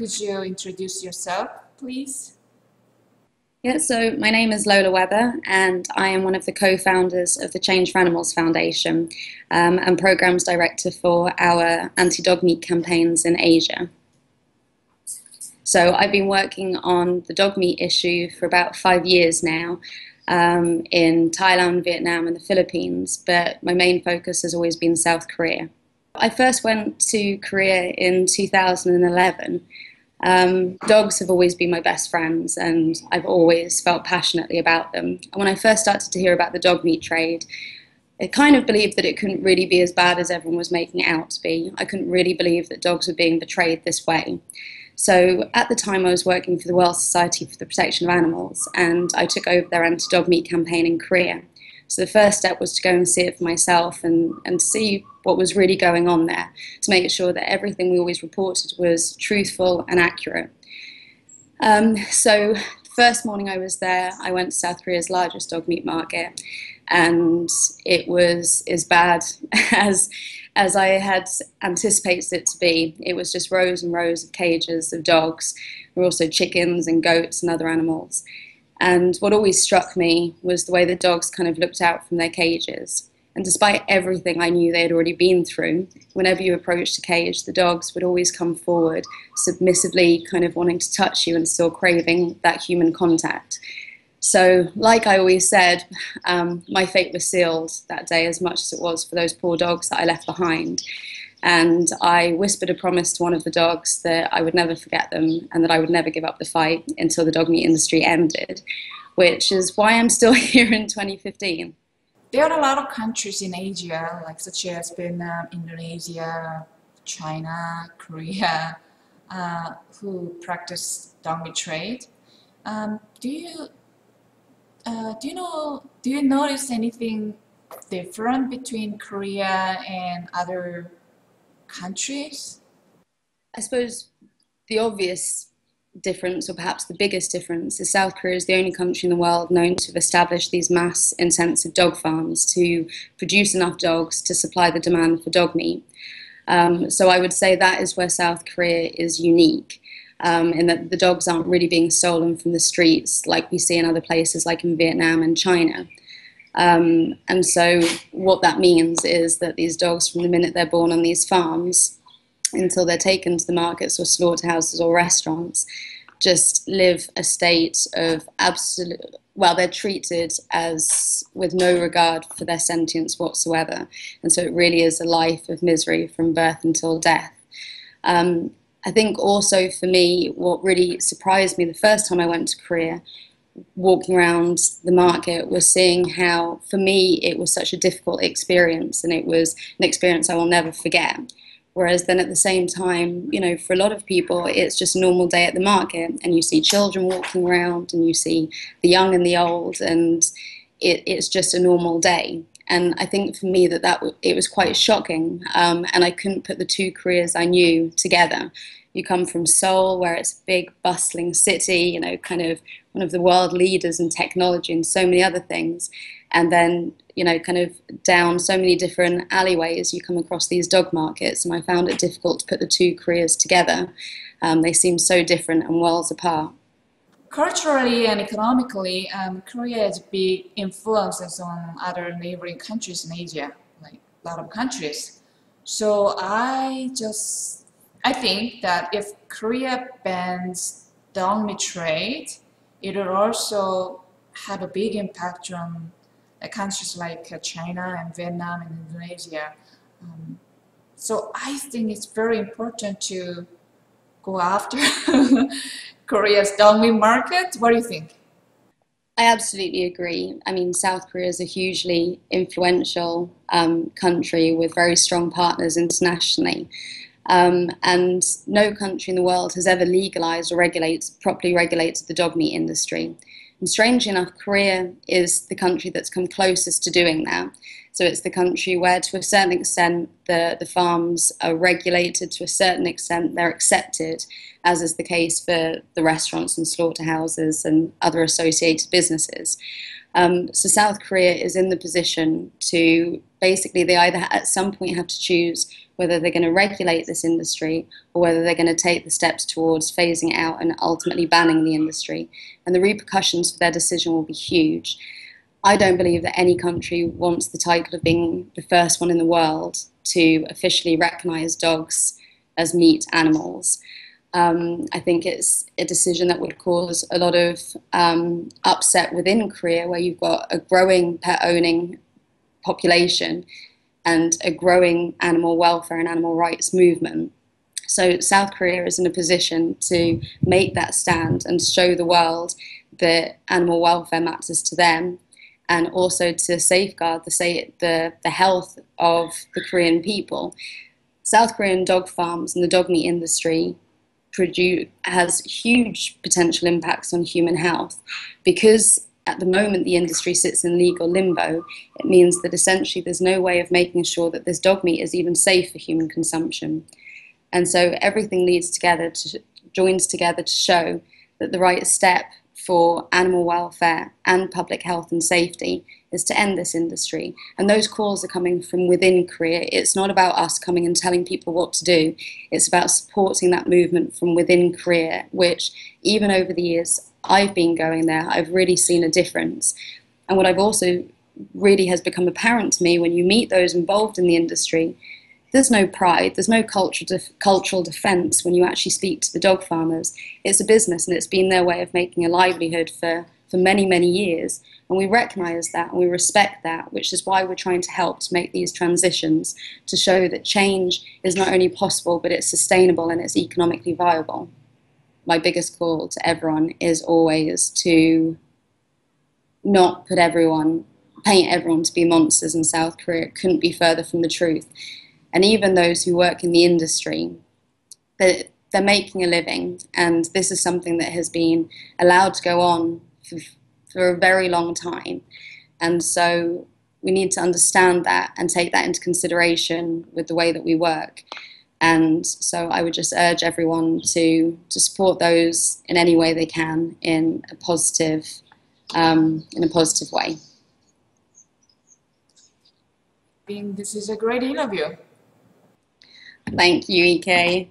Could you introduce yourself, please? Yeah, so my name is Lola and I am one of the co-founders of the Change for Animals Foundation and programs director for our anti-dog meat campaigns in Asia. So I've been working on the dog meat issue for about 5 years now in Thailand, Vietnam and the Philippines, but my main focus has always been South Korea. I first went to Korea in 2011. Dogs have always been my best friends and I've always felt passionately about them. And when I first started to hear about the dog meat trade, I kind of believed that it couldn't really be as bad as everyone was making it out to be. I couldn't really believe that dogs were being betrayed this way. So at the time I was working for the World Society for the Protection of Animals and I took over their anti-dog meat campaign in Korea. So the first step was to go and see it for myself and see what was really going on there, to make sure that everything we always reported was truthful and accurate. So the first morning I was there, I went to South Korea's largest dog meat market, and it was as bad as I had anticipated it to be. It was just rows and rows of cages of dogs. There were also chickens and goats and other animals. And what always struck me was the way the dogs kind of looked out from their cages. And despite everything I knew they had already been through, whenever you approached a cage, the dogs would always come forward, submissively kind of wanting to touch you and still craving that human contact. So, like I always said, my fate was sealed that day as much as it was for those poor dogs that I left behind. And I whispered a promise to one of the dogs that I would never forget them and that I would never give up the fight until the dog meat industry ended, which is why I'm still here in 2015. There are a lot of countries in Asia, like such as Vietnam, Indonesia, China, Korea, who practice dog meat trade. Do you notice anything different between Korea and other countries? I suppose the obvious difference, or perhaps the biggest difference, is South Korea is the only country in the world known to have established these mass intensive dog farms to produce enough dogs to supply the demand for dog meat. So I would say that is where South Korea is unique, in that the dogs aren't really being stolen from the streets like we see in other places like in Vietnam and China. And so what that means is that these dogs, from the minute they're born on these farms until they're taken to the markets or slaughterhouses or restaurants, just live a state of absolute, well, they're treated as with no regard for their sentience whatsoever. And so it really is a life of misery from birth until death. I think also for me, what really surprised me the first time I went to Korea, walking around the market, was seeing how, for me, it was such a difficult experience, and it was an experience I will never forget. Whereas then at the same time, you know, for a lot of people, it's just a normal day at the market, and you see children walking around, and you see the young and the old, and it's just a normal day. And I think for me it was quite shocking, and I couldn't put the two Koreas I knew together. You come from Seoul, where it's a big, bustling city, you know, kind of one of the world leaders in technology and so many other things. And then, you know, kind of down so many different alleyways, you come across these dog markets. And I found it difficult to put the two Koreas together. They seem so different and worlds apart. Culturally and economically, Korea has big influences on other neighboring countries in Asia, like a lot of countries. So I think that if Korea bans dog meat trade, it will also have a big impact on countries like China and Vietnam and Indonesia. So I think it's very important to go after Korea's dog meat market. What do you think? I absolutely agree. I mean, South Korea is a hugely influential country with very strong partners internationally. And no country in the world has ever legalized or properly regulated the dog meat industry. And strangely enough, Korea is the country that's come closest to doing that. So it's the country where, to a certain extent, the farms are regulated, to a certain extent they're accepted, as is the case for the restaurants and slaughterhouses and other associated businesses. So South Korea is in the position to basically, they either at some point have to choose whether they're going to regulate this industry or whether they're going to take the steps towards phasing it out and ultimately banning the industry. And the repercussions for their decision will be huge. I don't believe that any country wants the title of being the first one in the world to officially recognize dogs as meat animals. I think it's a decision that would cause a lot of upset within Korea, where you've got a growing pet-owning population and a growing animal welfare and animal rights movement. So South Korea is in a position to make that stand and show the world that animal welfare matters to them, and also to safeguard the health of the Korean people. South Korean dog farms and the dog meat industry has huge potential impacts on human health, because at the moment the industry sits in legal limbo. It means that essentially there's no way of making sure that this dog meat is even safe for human consumption. And so everything joins together to show that the right step for animal welfare and public health and safety is to end this industry. And those calls are coming from within Korea. It's not about us coming and telling people what to do. It's about supporting that movement from within Korea, which even over the years I've been going there, I've really seen a difference. And what I've also really has become apparent to me when you meet those involved in the industry, there's no pride, there's no cultural defense when you actually speak to the dog farmers. It's a business, and it's been their way of making a livelihood for many, many years. And we recognize that and we respect that, which is why we're trying to help to make these transitions, to show that change is not only possible, but it's sustainable and it's economically viable. My biggest call to everyone is always to not paint everyone to be monsters in South Korea. It couldn't be further from the truth. And even those who work in the industry, they're making a living, and this is something that has been allowed to go on for a very long time. And so we need to understand that and take that into consideration with the way that we work. And so I would just urge everyone to support those in any way they can in a positive way. I think this is a great interview. Thank you, EK.